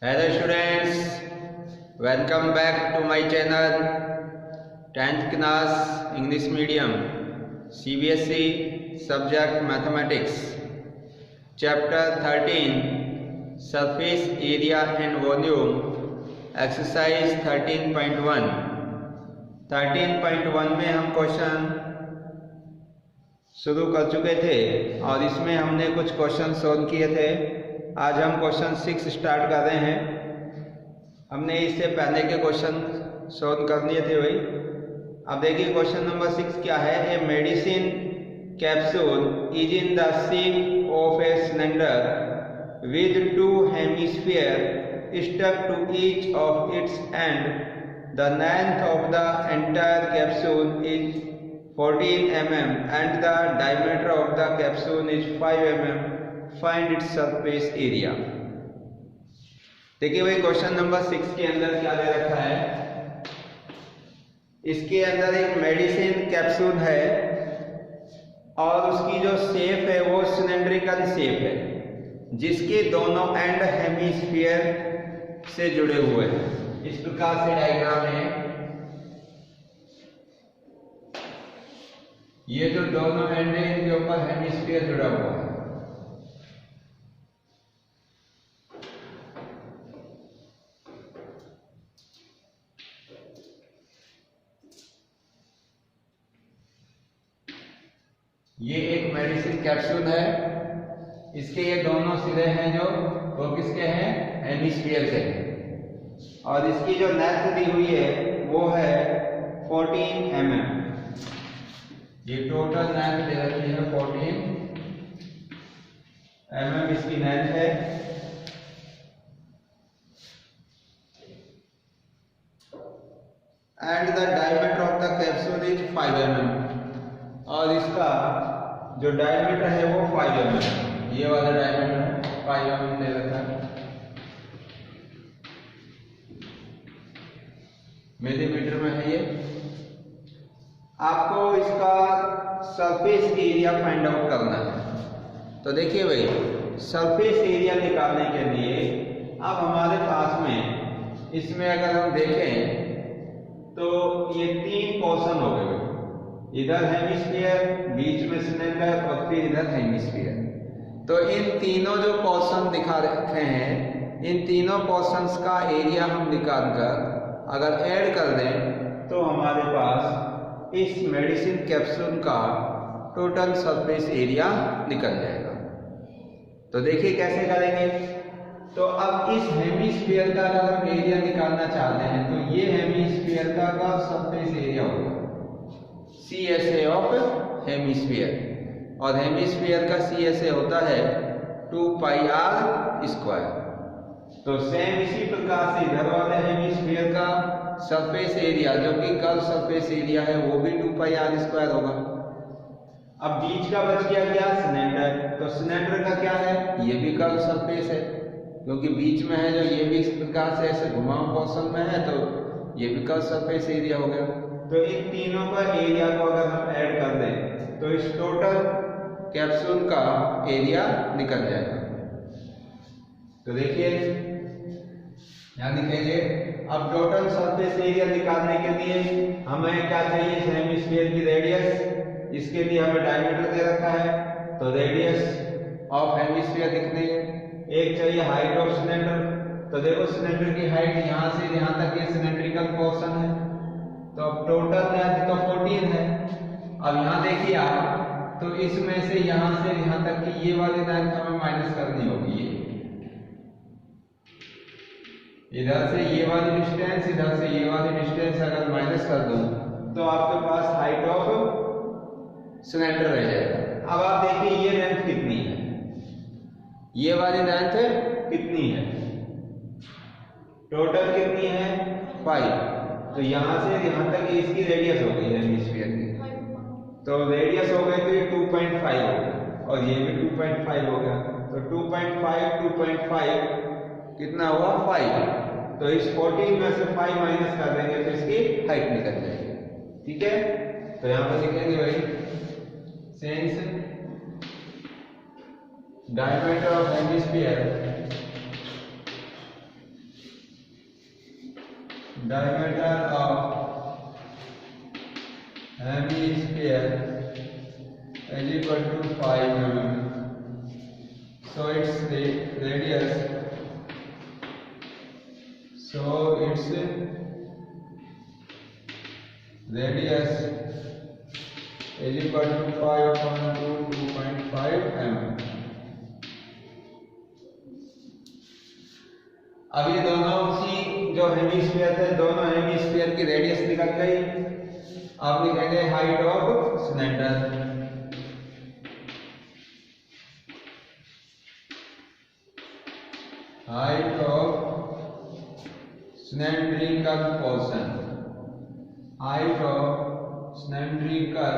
Hello students, welcome back to my channel 10th class English medium CBSE subject mathematics chapter 13 surface area and volume exercise 13.1 में हम question शुरू कर चुके थे और इसमें हमने कुछ क्वेश्चन सॉल्व किए थे। आज हम क्वेश्चन 6 स्टार्ट कर रहे हैं। हमने इससे पहले के क्वेश्चन सॉल्व कर लिए थे भाई। अब देखिए क्वेश्चन नंबर 6 क्या है। A medicine capsule is in the shape of a cylinder with two hemisphere stuck to each of its and the length of the entire capsule is 14 mm and the diameter of the capsule is 5 mm. Find its surface area. देखिए भाई question number 6 के अंदर क्या दे रखा है। इसके अंदर एक मेडिसिन कैप्सूल है और उसकी जो शेप है वो सिलेंड्रिकल शेप है जिसके दोनों एंड हेमिस्फीयर से जुड़े हुए हैं। इस प्रकार से डायग्राम है। ये जो दोनों एंड है इनके ऊपर हेमिस्फीयर जुड़ा हुआ है। ये एक मेडिसिन कैप्सूल है। इसके ये दोनों सिरे हैं जो वो किसके हैं, हेमिस्फीयर के हैं। और इसकी जो लेंथ दी हुई है वो है 14 mm। ये टोटल लेंथ दे रखी है 14 mm इसकी लेंथ है। And the diameter of the capsule is 5 mm और इसका जो डायमीटर है वो 5 mm। ये वाला डायमीटर 5 mm दे रखा है। मिलीमीटर में है ये। आपको इसका सरफेस एरिया फाइंड आउट करना है। तो देखिए भाई सरफेस एरिया निकालने के लिए अब हमारे पास में इसमें अगर हम देखें तो ये 3 पोर्शन हो गए। इधर हेमिस्फीयर, बीच में सिलेंडर और फिर इधर हेमिस्फीयर। तो इन तीनों जो पोर्शन दिखा रखे हैं इन तीनों पोर्शंस का एरिया हम निकाल कर अगर ऐड कर दें तो हमारे पास इस मेडिसिन कैप्सूल का टोटल सरफेस एरिया निकल जाएगा। तो देखिए कैसे करेंगे। तो अब इस हेमिस्फीयर का अगर हम एरिया निकालना चाहते हैं तो ये हेमिस्फीयर का सरफेस एरिया होगा CSA ऑफ हेमिस्फीयर। और हेमिस्फीयर का CSA होता है 2πr²। तो सेम इसी प्रकार से इधर वाले हेमिस्फीयर का सरफेस एरिया जो कि कर्व सरफेस एरिया है वो भी 2πr² होगा। अब बीच का बच गया क्या, सिलेंडर। तो सिलेंडर का क्या है, ये भी कर्व सरफेस है क्योंकि बीच में है जो ये भी इस प्रकार से ऐसे घुमाव पोर्शन में है तो ये भी कर्व सरफेस एरिया हो गया। तो इन तीनों का एरिया को अगर हम ऐड कर दें तो इस टोटल कैप्सूल का एरिया निकल जाएगा। तो देखिए यहाँ लिखेंगे। अब टोटल सरफेस एरिया निकालने के लिए हमें क्या चाहिए, हेमिस्फीयर की रेडियस। इसके लिए हमें डायमीटर दे रखा है तो रेडियस ऑफ हेमिस्फीयर लिखने। एक चाहिए हाइट ऑफ सिलेंडर। तो देखो सिलेंडर की हाइट यहाँ से यहाँ तक ये सिलेंड्रिकल पोर्शन है तो अब टोटल लेंथ तो 14 है। अब यहाँ देखिए आप तो इसमें से यहाँ तक की ये वाली लेंथ हमें माइनस करनी होगी। इधर से ये वाली डिस्टेंस, इधर से ये वाली डिस्टेंस अगर माइनस कर दूं तो आपके पास हाइट ऑफ सिलेंडर रह जाएगा। अब आप देखिए ये लेंथ कितनी है, ये वाली लेंथ कितनी है, टोटल कितनी है 5। तो यहां से यहां तक इसकी रेडियस हो गई हेमिस्फीयर की। तो रेडियस हो गई तो ये 2.5 हो गया और ये भी 2.5 हो गया। तो 2.5 कितना हुआ 5। तो इस 14 में से 5 माइनस कर देंगे तो इसकी हाइट निकल जाएगी। ठीक है, तो यहां पर लिखेंगे भाई since diameter of hemisphere diameter of hemisphere is equal to 5 mm. So its radius, is equal to 5 upon 2.5 mm. अब ये दोनों उसी जो हेमिस्फीयर थे, दोनों हेमिस्फीयर की रेडियस निकल गई। अब लिखेंगे height of cylinder. Height of cylindrical portion, height of cylindrical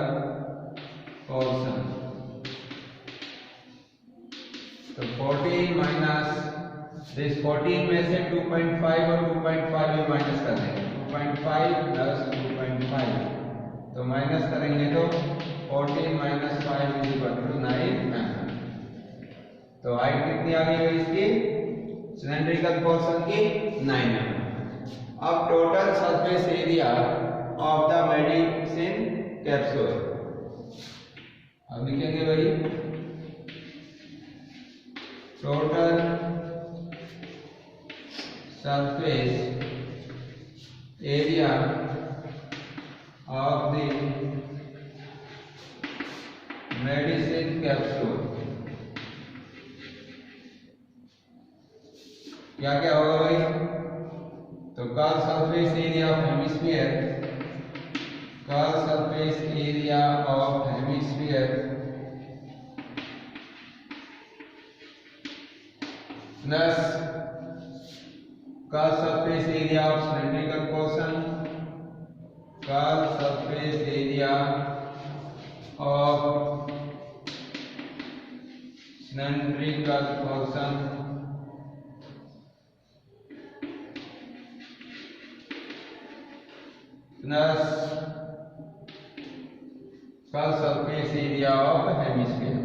portion. तो 14 माइनस दिस 14 में से 2.5 और 2.5 में माइनस कर देंगे। 2.5 प्लस 2.5 तो माइनस करेंगे तो 14 minus 5 is equal to 9 mm। तो हाइट कितनी आ गई इसकी सिलेंड्रिकल पोर्शन की 9 mm। अब total surface area of the medicine capsule, अब लिखेंगे भाई total surface area of the medicine capsule। क्या क्या होगा भाई? तो का सरफेस एरिया ऑफ हेमिस्फीयर, का surface area of hemisphere plus का surface area of cylindrical portion, का surface area of cylindrical portion plus का सरफेस एरिया ऑफ हेमिस्फीयर।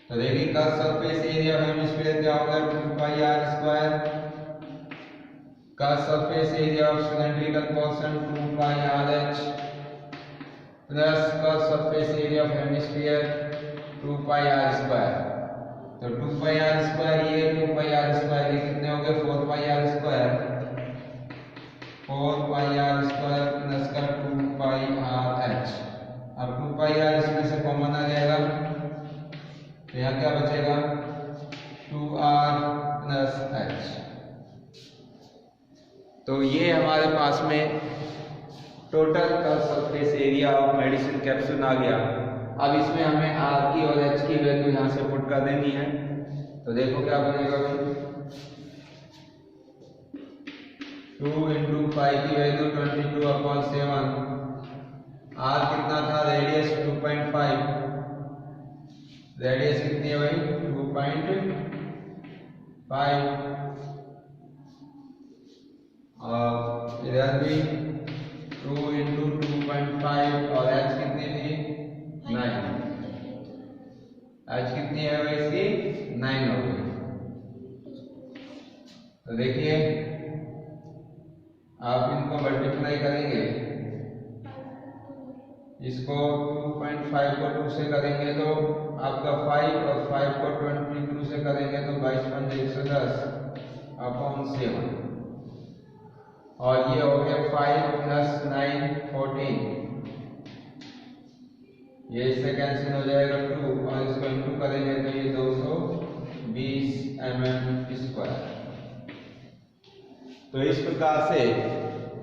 तो देखिए का सरफेस एरिया ऑफ हेमिस्फीयर क्या होगा 2πr², का surface area of cylindrical portion 2πrh plus का surface area of hemisphere 2πr²। तो 2πr² ये 2πr² ये कितने हो गए 4πr², 4πr² प्लस का 2πrh। अब 2πr इसमें से कॉमन आ जाएगा तो यहाँ क्या बचेगा 2r प्लस h। तो ये हमारे पास में टोटल का surface area of medicine capsule आ गया। अब इसमें हमें r की और h की वैल्यू यहाँ से पुट कर देनी है। तो देखो क्या बनेगा भाई 2 इंटू पाई की वैल्यू 22/7। r कितना था रेडियस 2.5, रेडियस कितनी है भाई 2.5 और इधर भी 2 इंटू 2.5 और h कितनी थी 9, h कितनी है भाई इसकी 9 हो गई। तो देखिए आप इनको मल्टीप्लाई करेंगे, इसको 2.5 को 2 से करेंगे तो आपका 5 और 5 को 22 से करेंगे तो 22×110/7 और ये हो गया 5 प्लस 9 14, ये इससे कैंसिल हो जाएगा 2 और इसको इंटू करेंगे तो ये 220 mm²। तो इस प्रकार से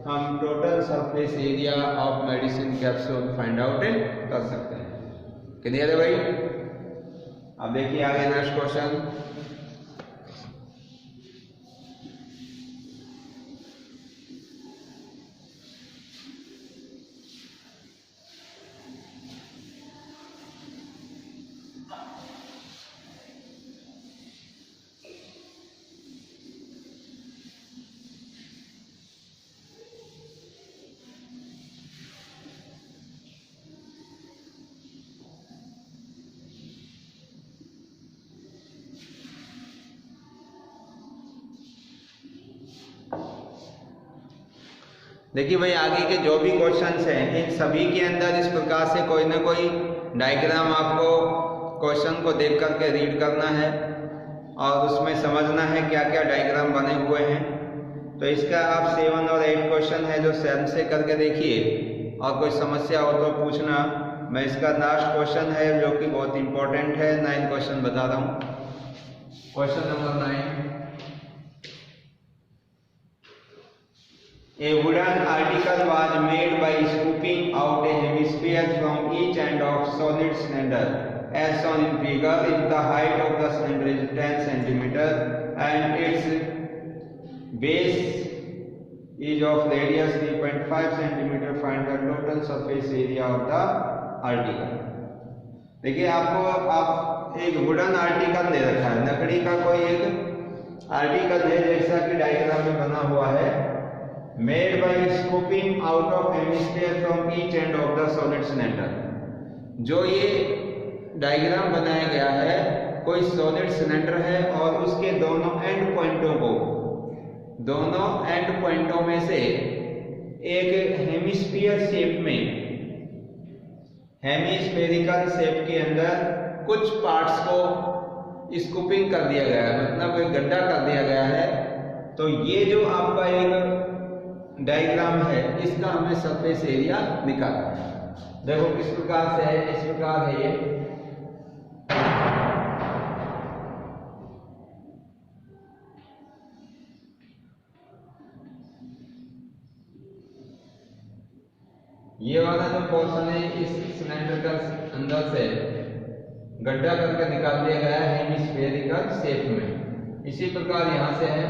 हम total surface area of medicine capsule find out कर सकते हैं। क्लियर है भाई? अब देखिए आगे नेक्स्ट क्वेश्चन। देखिए भाई आगे के जो भी क्वेश्चंस हैं इन सभी के अंदर इस प्रकार से कोई ना कोई डायग्राम आपको क्वेश्चन को देख करके रीड करना है और उसमें समझना है क्या क्या डायग्राम बने हुए हैं। तो इसका आप 7 और 8 क्वेश्चन है जो स्वयं से करके देखिए और कोई समस्या हो तो पूछना। मैं इसका लास्ट क्वेश्चन है जो कि बहुत इंपॉर्टेंट है, 9 क्वेश्चन बता रहा हूँ। Question number 9, a wooden article was made by scooping out a hemisphere from each end of solid cylinder as shown in figure. If the height of the cylinder is 10 cm and its base is of radius 3.5 cm, find the total surface area of the article. देखिए आपको आप एक wooden article दे रखा है, लकड़ी का कोई एक आर्टिकल है जैसा कि डायग्राम में बना हुआ है। Made by scooping out of hemisphere from each end of the solid cylinder। जो ये डायग्राम बनाया गया है कोई सॉलिड सिलेंडर है और उसके दोनों एंड पॉइंटों में से एक हेमिस्फीयर शेप में, हेमिस्फेरिकल शेप के अंदर कुछ पार्ट्स को स्कूपिंग कर दिया गया है, मतलब एक गड्ढा कर दिया गया है। तो ये जो आपका एक डायग्राम है इसका हमें सरफेस एरिया निकालना है। देखो किस प्रकार से है, इस प्रकार है ये वाला जो पोर्शन है इस सिलेंडर का अंदर से गड्ढा करके निकाल दिया गया है हेमिस्फेरिकल शेप में। इसी प्रकार यहां से है,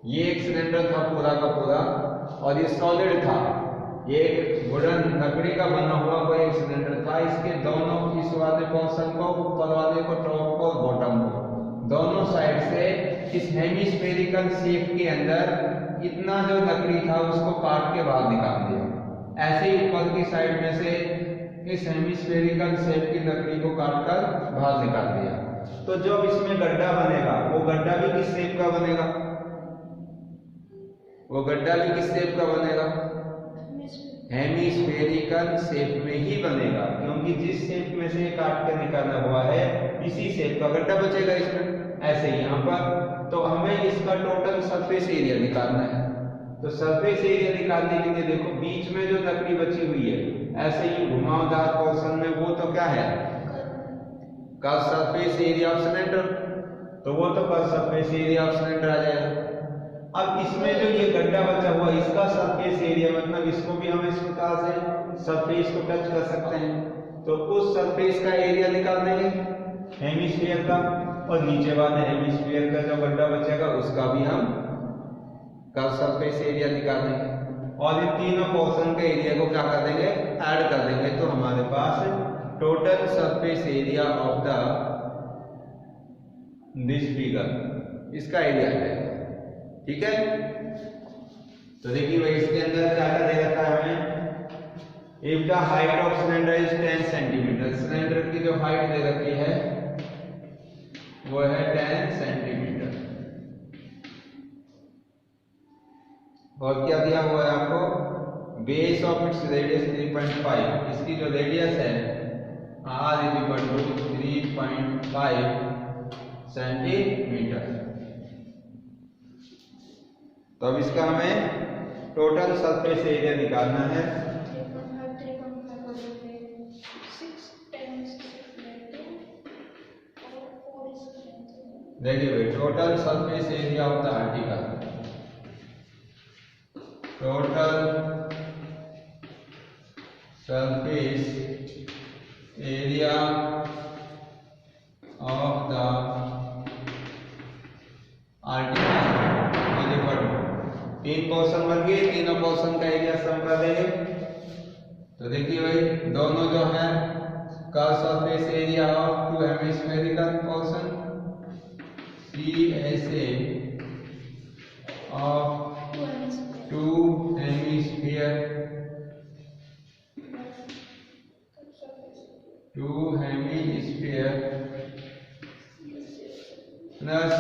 ये एक सिलेंडर था पूरा का पूरा और ये सॉलिड था, ये एक वुडन लकड़ी का बना हुआ कोई एक सिलेंडर था। इसके दोनों, इस वाले पोर्शन को, ऊपर वाले को, टॉप को, बॉटम को, दोनों साइड से इस हेमिस्फेरिकल शेप के अंदर इतना जो लकड़ी था उसको काट के बाहर निकाल दिया। ऐसे ही ऊपर की साइड में से इस हेमिस्फेरिकल शेप की लकड़ी को काट कर बाहर निकाल दिया। तो जब इसमें गड्ढा बनेगा वो गड्ढा भी किस शेप का बनेगा, वो गड्ढा भी किस शेप का बनेगा, हेमिस्फेरिकल शेप में ही बनेगा, क्योंकि जिस शेप में से काट के निकाला हुआ है इसी शेप का गड्ढा बचेगा इसमें। ऐसे ही यहाँ पर तो हमें इसका टोटल सरफेस एरिया निकालना है। तो सरफेस एरिया निकालने के लिए देखो बीच में जो लकड़ी बची हुई है ऐसे ही घुमावदार पोर्शन में, वो तो क्या है, curve surface area of cylinder, तो वो तो curve surface area of cylinder आ जाएगा। अब इसमें जो ये गड्ढा बचा हुआ इसका सरफेस एरिया, मतलब इसको भी हम इस प्रकार से सरफेस को टच कर सकते हैं, तो उस सरफेस का एरिया निकाल देंगे हेमिस्फीयर का, और नीचे वाले हेमिस्फीयर का जो गड्ढा बचेगा उसका भी हम कर्व सरफेस एरिया निकाल देंगे और इन तीनों पोर्शन के एरिया को क्या कर देंगे, ऐड कर देंगे। तो हमारे पास total surface area of the this figure, इसका एरिया है। ठीक है, तो देखिए भाई इसके अंदर क्या क्या दे रखा है हमें, if the height of cylinder is 10 centimetre, cylinder की जो हाइट दे रखी है वो है 10 सेंटीमीटर, और क्या दिया हुआ है आपको, बेस ऑफ इट्स रेडियस 3.5, इसकी जो रेडियस है r = 3.5 सेंटीमीटर। तो अब इसका हमें टोटल सरफेस एरिया निकालना है। देखिए भाई total surface area of the article, total surface area of the article, तीन पोर्शन बन गए, तीनों पोर्शन का एरिया सम कर देंगे। तो देखिए भाई दोनों जो है curve surface area of to hemispherical portion plus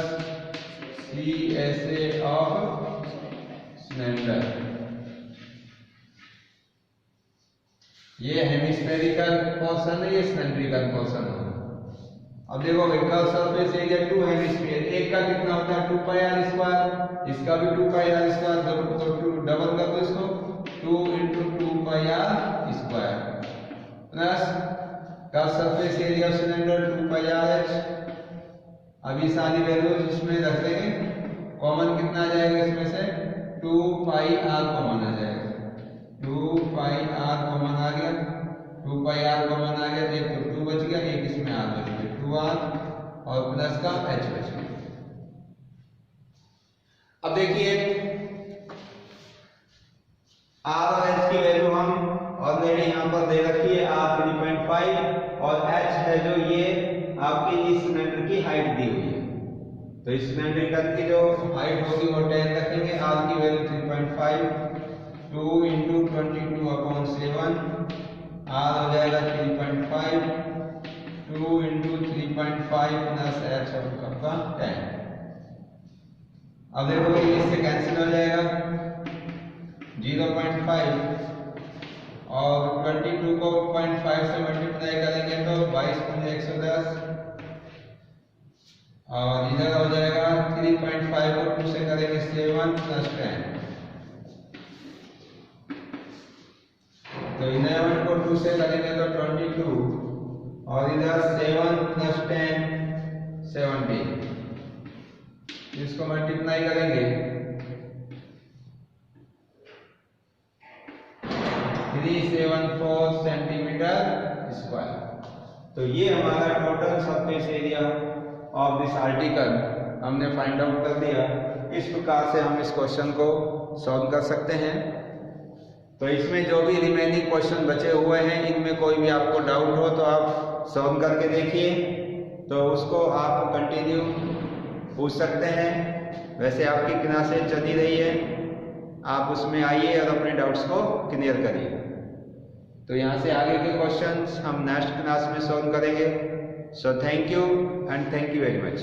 CSA of cylinder. ये हेमिस्फेरिकल पोर्शन है, ये सिलेंड्रिकल पोर्शन है। अब देखो कर्व सरफेस एरिया 2 हेमिस्फीयर, एक का कितना होता है 2 पाई आर स्क्वायर, इसका भी 2 पाई आर स्क्वायर, तो डबल कर दो इसको 2 × 2 pi r square plus curve surface area of cylinder 2 pi r h. अब ये सारी वैल्यूज इसमें रख देंगे, कॉमन कितना आ जाएगा इसमें से 2 पाई आर कॉमन आ जाएगा, 2 पाई आर कॉमन आ गया, 2 पाई आर कॉमन आ गया, एक तो 2 बच गया, एक इसमें आर बच गया, 2r और प्लस का h बच गया। अब देखिए r और h की वैल्यू हम ऑलरेडी यहाँ पर दे रखी है, r 3.5 और h है जो ये आपकी इस सिलेंडर की हाइट दी हुई है, तो इस सिलेंडर की जो हाइट होगी वो 10 रखेंगे, r की वैल्यू 3.5, 2 × 22/7, r हो जाएगा 3.5, 2 × 3.5 प्लस h आपका 10। अब देखो ये इससे कैंसिल हो जाएगा, 0.5 और 22 को 0.5 से मल्टीप्लाई करेंगे तो 22 × 110 और इधर हो जाएगा 3.5 को 2 से करेंगे 7 प्लस 10, तो 11 को 2 से करेंगे तो 22 और इधर 7 प्लस 10 17, इसको मल्टीप्लाई करेंगे 374 सेंटीमीटर स्क्वायर। तो ये हमारा total surface area of this article हमने फाइंड आउट कर दिया। इस प्रकार से हम इस क्वेश्चन को सॉल्व कर सकते हैं। तो इसमें जो भी रिमेनिंग क्वेश्चन बचे हुए हैं, इनमें कोई भी आपको डाउट हो तो आप सॉल्व करके देखिए, तो उसको आप कंटिन्यू पूछ सकते हैं। वैसे आपकी क्लासें चली रही है, आप उसमें आइए और अपने डाउट्स को क्लियर करिए। तो यहाँ से आगे के क्वेश्चंस हम नेक्स्ट क्लास में सॉल्व करेंगे। So thank you and thank you very much.